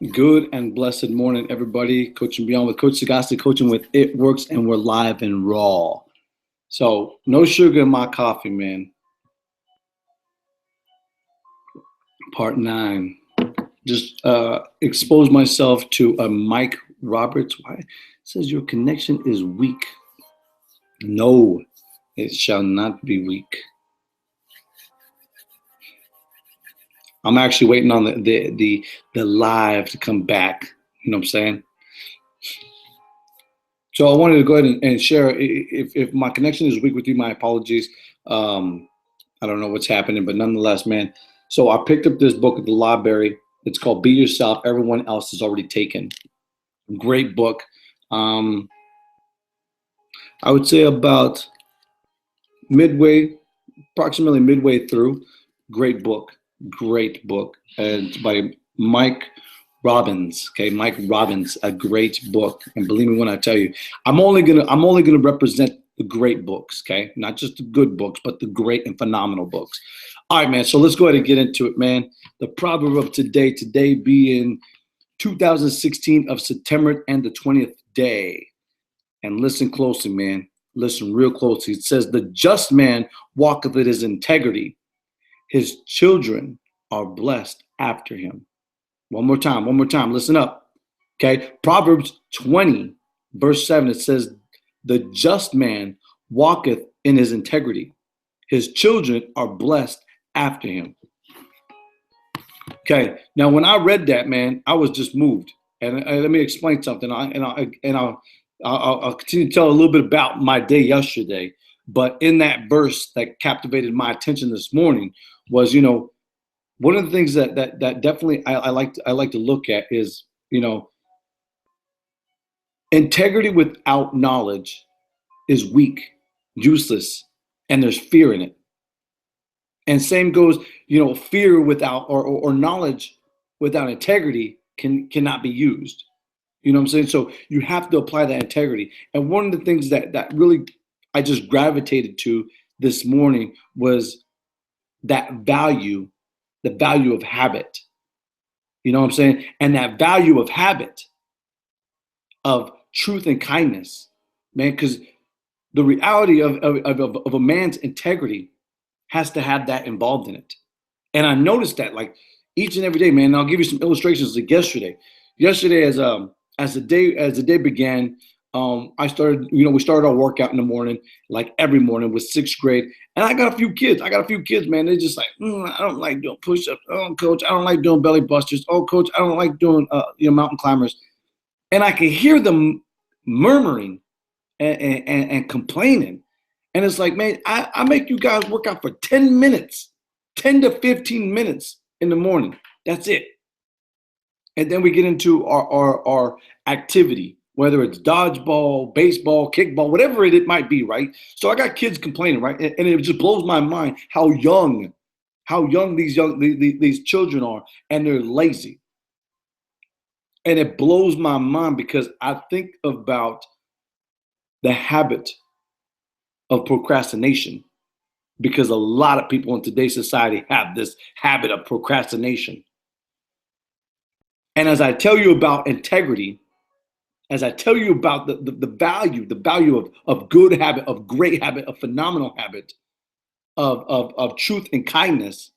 Good and blessed morning, everybody. Coaching Beyond with Coach Sagasti, coaching with It Works, and we're live and raw. So, no sugar in my coffee, man. Part 9. Just expose myself to a Mike Roberts. Why? It says your connection is weak. No, it shall not be weak. I'm actually waiting on the live to come back. You know what I'm saying? So I wanted to go ahead and share. If my connection is weak with you, my apologies. I don't know what's happening, but nonetheless, man. So I picked up this book at the library. It's called "Be Yourself." Everyone else is already taken. Great book. Um, I would say about midway, approximately midway through. Great book. Great book. And it's by Mike Robbins. Okay, Mike Robbins, a great book. And believe me when I tell you, I'm only gonna represent the great books, okay? Not just the good books, but the great and phenomenal books. All right, man. So let's go ahead and get into it, man. The proverb of today being 2016 of September and the 20th day. And listen closely, man. Listen real closely. It says, "The just man walketh in his integrity. His children are blessed after him." One more time. Listen up. Okay. Proverbs 20, verse 7, it says, "The just man walketh in his integrity. His children are blessed after him." Okay. Now, when I read that, man, I was just moved. And let me explain something. I'll continue to tell a little bit about my day yesterday. But in that verse that captivated my attention this morning was, one of the things that definitely I like to look at is, integrity without knowledge is weak, useless, and there's fear in it. And same goes, fear without or knowledge without integrity cannot be used. You know what I'm saying? So you have to apply that integrity. And one of the things that really I just gravitated to this morning was that value, the value of habit. You know what I'm saying? And that value of habit, of truth and kindness, man, because the reality of a man's integrity has to have that involved in it. And I noticed that like each and every day, man. And I'll give you some illustrations like yesterday. Yesterday, as the day began, I started, we started our workout in the morning, like every morning with sixth grade. And I got a few kids, man. They're just like, I don't like doing push-ups. Oh, coach, I don't like doing belly busters. Oh, coach, I don't like doing, mountain climbers. And I could hear them murmuring and complaining. And it's like, man, I make you guys work out for 10 minutes, 10 to 15 minutes in the morning. That's it. And then we get into our activity, whether it's dodgeball, baseball, kickball, whatever it might be, right? So I got kids complaining, right? And it just blows my mind how young these children are, and they're lazy. And it blows my mind because I think about the habit of procrastination, because a lot of people in today's society have this habit of procrastination. And as I tell you about integrity, as I tell you about the value of good habit, of great habit, of phenomenal habit, of truth and kindness,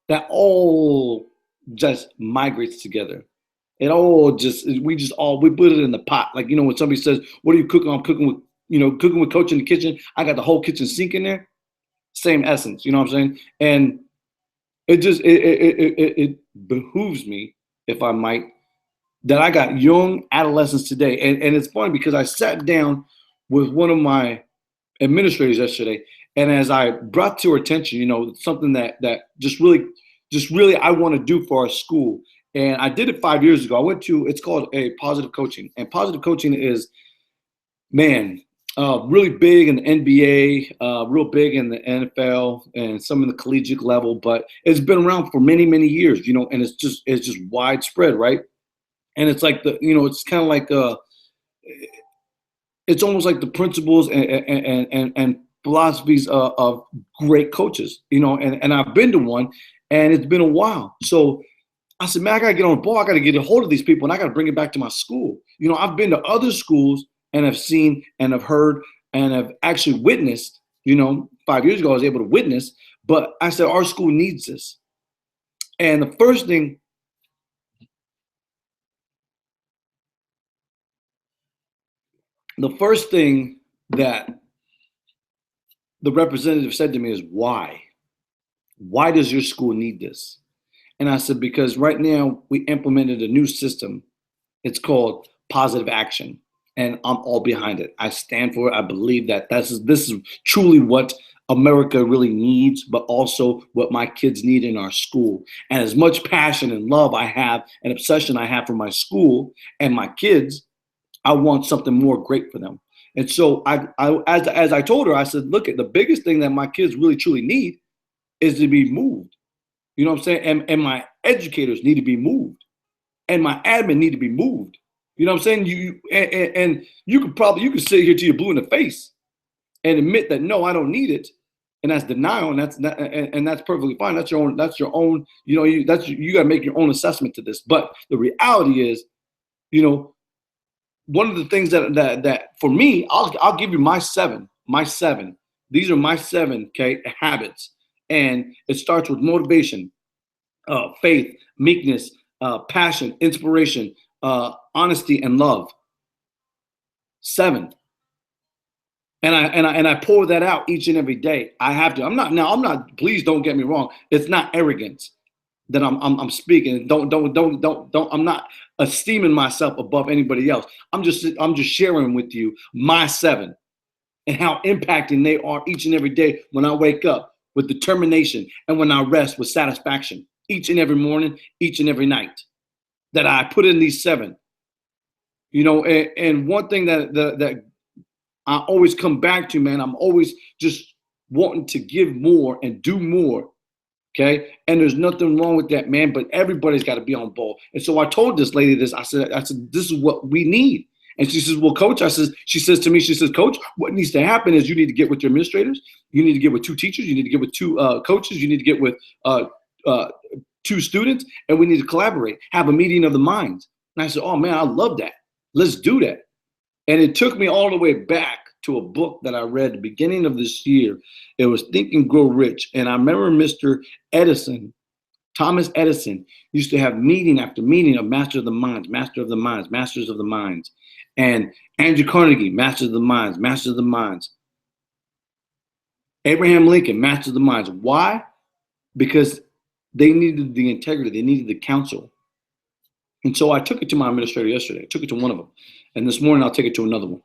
that all just migrates together. It all we put it in the pot. Like, when somebody says, "What are you cooking?" I'm cooking with, cooking with coach in the kitchen. I got the whole kitchen sink in there. Same essence, you know what I'm saying? And it behooves me, if I might, that I got young adolescents today. And it's funny because I sat down with one of my administrators yesterday, and as I brought to her attention, something that just really I want to do for our school. And I did it 5 years ago. It's called a positive coaching. And positive coaching is, man, really big in the NBA, real big in the NFL, and some in the collegiate level. But it's been around for many, many years, and it's just widespread, right? And it's like it's kind of like it's almost like the principles and philosophies of great coaches, and I've been to one, and it's been a while. So I said, man, I gotta get on the ball. I gotta get a hold of these people, and I gotta bring it back to my school. You know, I've been to other schools and have seen and have heard and have actually witnessed. You know, 5 years ago I was able to witness, but I said our school needs this. And the first thing that the representative said to me is, why? Why does your school need this? And I said, because right now we implemented a new system. It's called positive action. And I'm all behind it. I stand for it. I believe that this is truly what America really needs, but also what my kids need in our school. And as much passion and love I have and obsession I have for my school and my kids, I want something more great for them. And so as I told her, I said, look, at the biggest thing that my kids really truly need is to be moved. You know what I'm saying? And my educators need to be moved, and my admin need to be moved. You know what I'm saying? And you could sit here till you're blue in the face and admit that no, I don't need it, and that's denial, and that's not, and that's perfectly fine. That's your own. That's your own. You know, you got to make your own assessment to this. But the reality is, you know, one of the things that for me, I'll give you my seven. My seven. These are my seven, okay, habits, and it starts with motivation, faith, meekness, passion, inspiration, honesty, and love. Seven. And I pour that out each and every day. I have to. I'm not. Please don't get me wrong. It's not arrogance that I'm speaking. Don't. I'm not esteeming myself above anybody else. I'm just sharing with you my seven and how impacting they are each and every day when I wake up with determination and when I rest with satisfaction each and every morning, each and every night that I put in these seven. You know, and one thing that I always come back to, man, I'm always just wanting to give more and do more. Okay. And there's nothing wrong with that, man, but everybody's got to be on ball. And so I told this lady this. I said, this is what we need. And she says, well, coach, she says to me, coach, what needs to happen is you need to get with your administrators. You need to get with two teachers. You need to get with two coaches. You need to get with two students, and we need to collaborate, have a meeting of the minds. And I said, oh man, I love that. Let's do that. And it took me all the way back to a book that I read at the beginning of this year. It was Think and Grow Rich. And I remember Mr. Edison, Thomas Edison, used to have meeting after meeting of master of the minds, master of the minds, masters of the minds. And Andrew Carnegie, master of the minds, master of the minds. Abraham Lincoln, master of the minds. Why? Because they needed the integrity. They needed the counsel. And so I took it to my administrator yesterday. I took it to one of them. And this morning I'll take it to another one.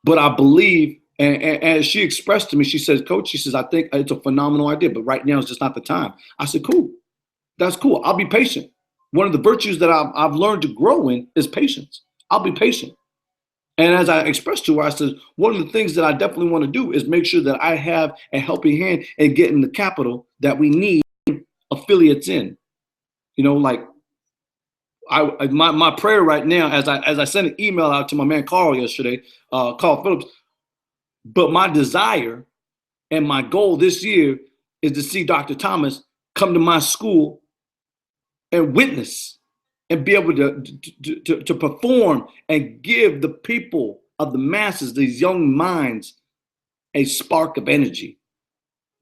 But I believe, and as she expressed to me, she says, coach, she says, I think it's a phenomenal idea, but right now is just not the time. I said, cool. That's cool. I'll be patient. One of the virtues that I've learned to grow in is patience. I'll be patient. And as I expressed to her, I said, one of the things that I definitely want to do is make sure that I have a helping hand in getting the capital that we need affiliates in. You know, like my prayer right now, as I sent an email out to my man Carl yesterday, Carl Phillips, but my desire and my goal this year is to see Dr. Thomas come to my school and witness and be able to perform and give the people of the masses, these young minds, a spark of energy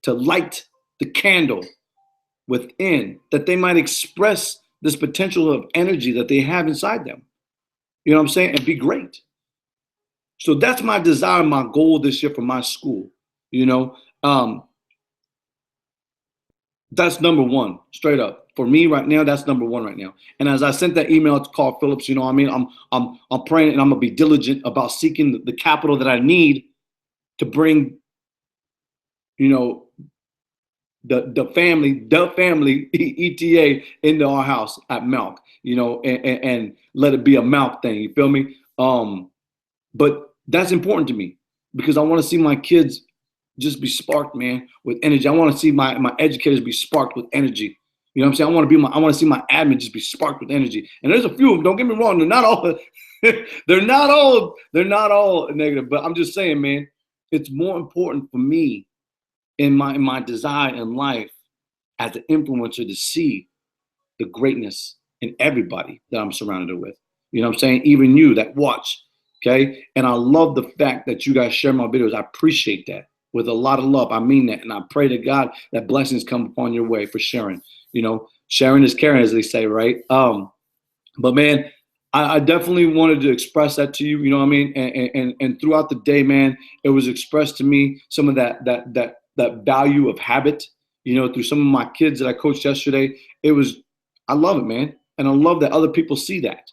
to light the candle within, that they might express this potential of energy that they have inside them. You know what I'm saying? And be great. So that's my desire, my goal this year for my school. You know, that's number one, straight up. For me right now, that's number one right now. And as I sent that email to Carl Phillips, you know, I mean, I'm praying and I'm gonna be diligent about seeking the capital that I need to bring, you know, the family ETA into our house at Malk, you know, and let it be a Malk thing. You feel me? But that's important to me because I want to see my kids just be sparked, man, with energy. I want to see my educators be sparked with energy. You know what I'm saying? I want to see my admin just be sparked with energy. And there's a few of them, don't get me wrong, they're not all they're not all negative, but I'm just saying, man, it's more important for me in my desire in life as an influencer to see the greatness in everybody that I'm surrounded with. You know what I'm saying? Even you that watch. Okay. And I love the fact that you guys share my videos. I appreciate that with a lot of love. I mean that. And I pray to God that blessings come upon your way for sharing. You know, sharing is caring, as they say, right? But man, I definitely wanted to express that to you. You know what I mean? And throughout the day, man, it was expressed to me some of that value of habit. You know, through some of my kids that I coached yesterday. I love it, man, and I love that other people see that.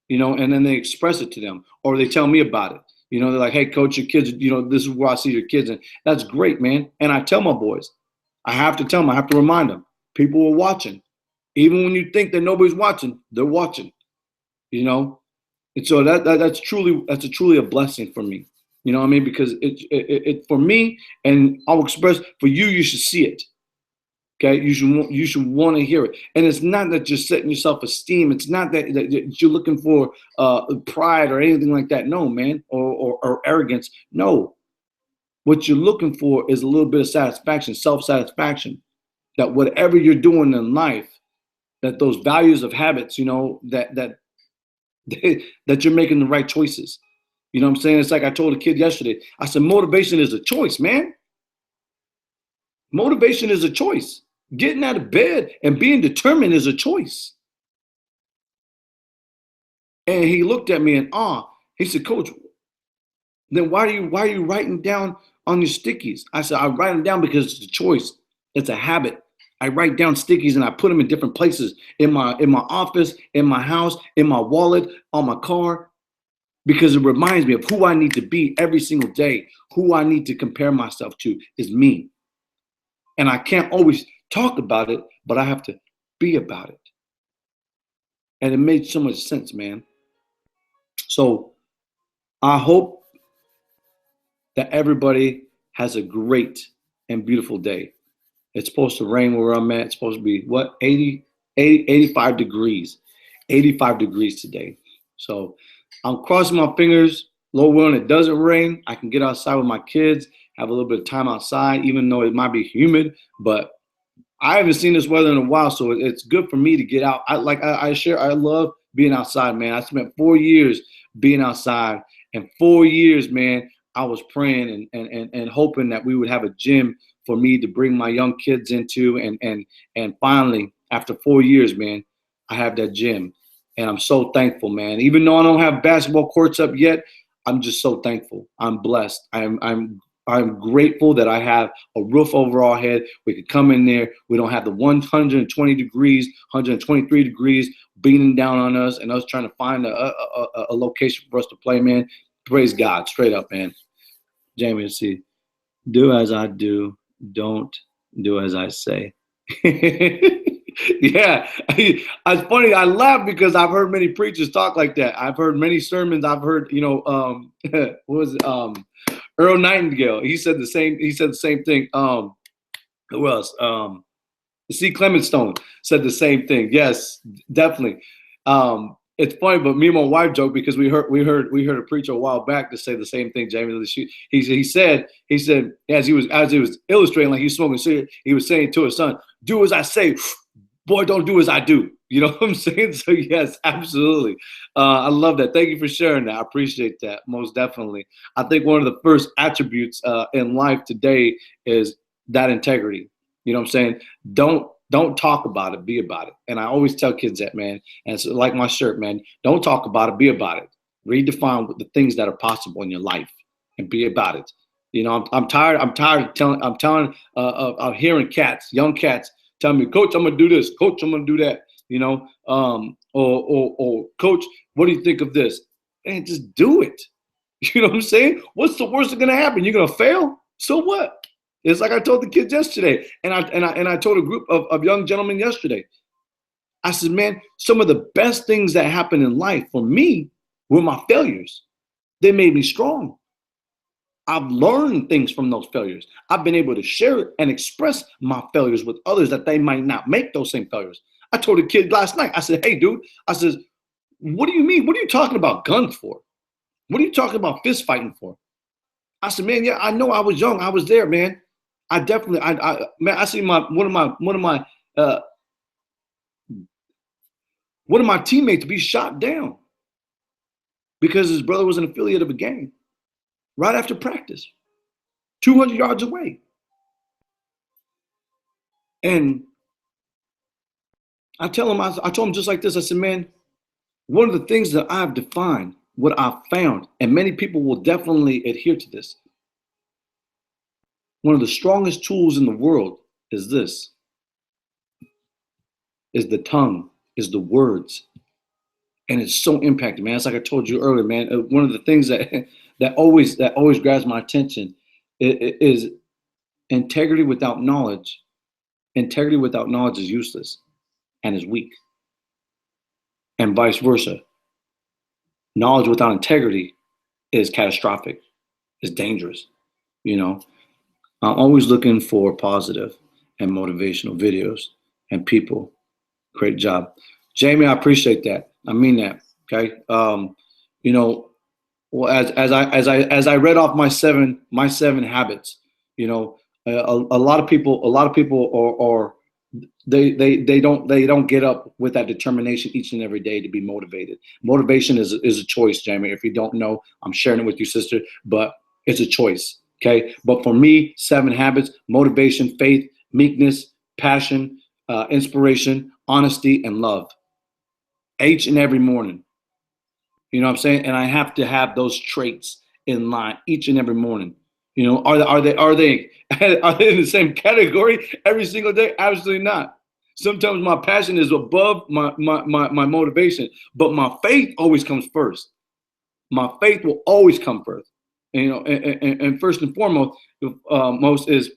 You know, and then they express it to them, or they tell me about it. You know, they're like, "Hey, coach, your kids. You know, this is where I see your kids," and that's great, man. And I tell my boys, I have to tell them, I have to remind them, people are watching. Even when you think that nobody's watching, they're watching. You know, and so that's truly a blessing for me. You know what I mean? Because it for me, and I'll express for you. You should see it. Okay, you should want to hear it, and it's not that you're setting your self esteem. It's not that you're looking for pride or anything like that. No, man, or arrogance. No, what you're looking for is a little bit of satisfaction, self satisfaction. That whatever you're doing in life, that those values of habits, you know, that you're making the right choices. You know what I'm saying? It's like I told a kid yesterday. I said, motivation is a choice, man. Motivation is a choice. Getting out of bed and being determined is a choice. And he looked at me in awe. He said, Coach, then why are you writing down on your stickies? I said, I write them down because it's a choice. It's a habit. I write down stickies and I put them in different places in my office, in my house, in my wallet, on my car, because it reminds me of who I need to be every single day. Who I need to compare myself to is me. And I can't always talk about it, but I have to be about it. And it made so much sense, man. So I hope that everybody has a great and beautiful day. It's supposed to rain where I'm at. It's supposed to be what, 85 degrees. 85 degrees today. So I'm crossing my fingers. Lord willing, it doesn't rain. I can get outside with my kids, have a little bit of time outside, even though it might be humid. But I haven't seen this weather in a while, so it's good for me to get out. I love being outside, man. I spent 4 years being outside, and 4 years, man, I was praying and hoping that we would have a gym for me to bring my young kids into, and finally, after 4 years, man, I have that gym, and I'm so thankful, man. Even though I don't have basketball courts up yet, I'm just so thankful. I'm blessed. I'm grateful that I have a roof over our head. We could come in there. We don't have the 120 degrees, 123 degrees beating down on us and us trying to find a location for us to play, man. Praise God, straight up, man. Jamie, let's see. Do as I do, don't do as I say. Yeah, it's funny. I laugh because I've heard many preachers talk like that. I've heard many sermons. I've heard, what was it? Earl Nightingale. He said the same. He said the same thing. Who else? C. Clement Stone said the same thing. Yes, definitely. It's funny, but me and my wife joke because we heard a preacher a while back to say the same thing. Jamie, he said as he was illustrating, like he was smoking cigarette, he was saying to his son, "Do as I say, boy, don't do as I do." You know what I'm saying? So yes, absolutely. I love that. Thank you for sharing that. I appreciate that most definitely. I think one of the first attributes in life today is that integrity. You know what I'm saying? Don't talk about it, be about it. And I always tell kids that, man. And it's like my shirt, man. Don't talk about it, be about it. Redefine the things that are possible in your life and be about it. You know, I'm tired. I'm tired of hearing young cats, tell me, Coach, I'm gonna do this. Coach, I'm gonna do that. You know, or Coach, what do you think of this? And just do it. You know what I'm saying? What's the worst that's gonna happen? You're gonna fail. So what? It's like I told the kids yesterday, and I told a group of young gentlemen yesterday. I said, man, some of the best things that happen in life for me were my failures. They made me strong. I've learned things from those failures. I've been able to share it and express my failures with others that they might not make those same failures. I told a kid last night, I said, hey, dude, I said, what do you mean? What are you talking about guns for? What are you talking about fist fighting for? I said, man, yeah, I know I was young. I was there, man. I definitely, man, I see one of my one of my teammates be shot down because his brother was an affiliate of a gang right after practice, 200 yards away. And I told him just like this. I said, man, one of the things that I've defined, what I've found, and many people will definitely adhere to this. One of the strongest tools in the world is this, is the tongue, is the words. And it's so impacting, man. It's like I told you earlier, man. One of the things that always grabs my attention is integrity without knowledge. Integrity without knowledge is useless and is weak. And vice versa. Knowledge without integrity is catastrophic, is dangerous. You know, I'm always looking for positive and motivational videos and people. Great job. Jamie, I appreciate that. I mean that. Okay. You know, well, as I read off my seven habits, you know, a lot of people are they don't get up with that determination each and every day to be motivated. Motivation is a choice, Jamie. If you don't know, I'm sharing it with you, sister, but it's a choice. Okay. But for me, 7 habits: motivation, faith, meekness, passion, inspiration, honesty, and love. Each and every morning. You know what I'm saying? And I have to have those traits in line each and every morning. You know, are they are they in the same category every single day? Absolutely not. Sometimes my passion is above my motivation, but my faith always comes first. My faith will always come first. And, you know, and first and foremost, most is,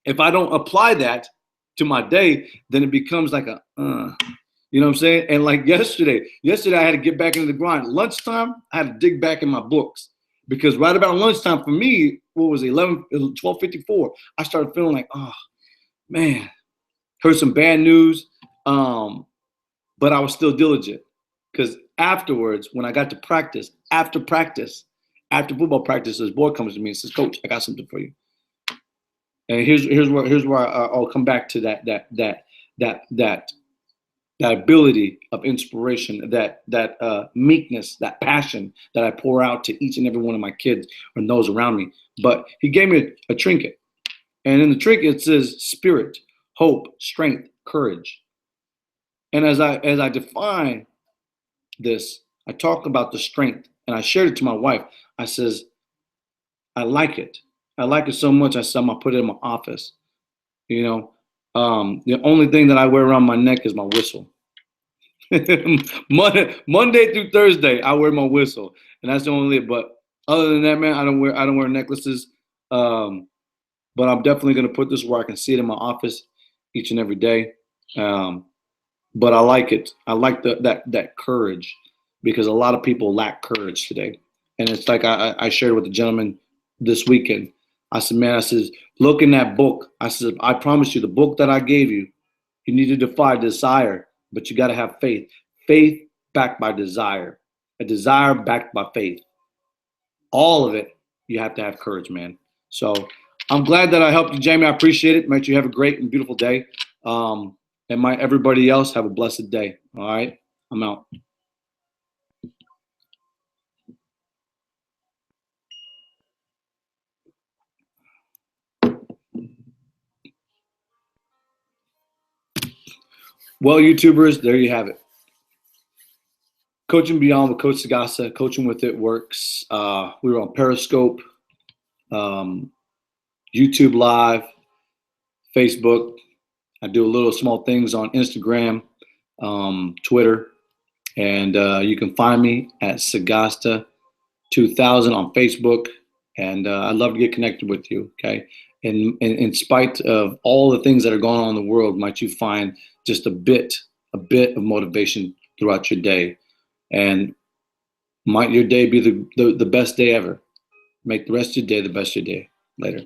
if I don't apply that to my day, then it becomes like a you know what I'm saying? And like yesterday I had to get back into the grind. Lunchtime, I had to dig back in my books, because right about lunchtime for me, what was it, 12:54, I started feeling like, oh man, heard some bad news, but I was still diligent, because afterwards, when I got to practice, after football practice, this boy comes to me and says, "Coach, I got something for you." And here's where I'll come back to that ability of inspiration, that meekness, that passion that I pour out to each and every one of my kids and those around me. But he gave me a trinket, and in the trinket it says spirit, hope, strength, courage. And as I define this, I talk about the strength, and I shared it to my wife. I says, I like it. I like it so much. I said, I'm gonna put it in my office. You know, the only thing that I wear around my neck is my whistle. Monday through Thursday, I wear my whistle, and that's the only. But other than that, man, I don't wear necklaces. But I'm definitely gonna put this where I can see it in my office each and every day. But I like it. I like that courage, because a lot of people lack courage today. And it's like I shared with the gentleman this weekend. I said, man, I says, look in that book. I said, I promise you, the book that I gave you, you need to defy desire, but you got to have faith. Faith backed by desire. A desire backed by faith. All of it, you have to have courage, man. So I'm glad that I helped you, Jamie. I appreciate it. Might you have a great and beautiful day. And might everybody else have a blessed day. All right, I'm out. Well, YouTubers, there you have it. Coaching Beyond with Coach Sagasa. Coaching with It Works. We were on Periscope, YouTube Live, Facebook. I do a little small things on Instagram, Twitter, and you can find me at Sagasta2000 on Facebook. And I'd love to get connected with you. Okay. And in spite of all the things that are going on in the world, might you find just a bit of motivation throughout your day, and might your day be the best day ever. Make the rest of your day the best of your day. Later.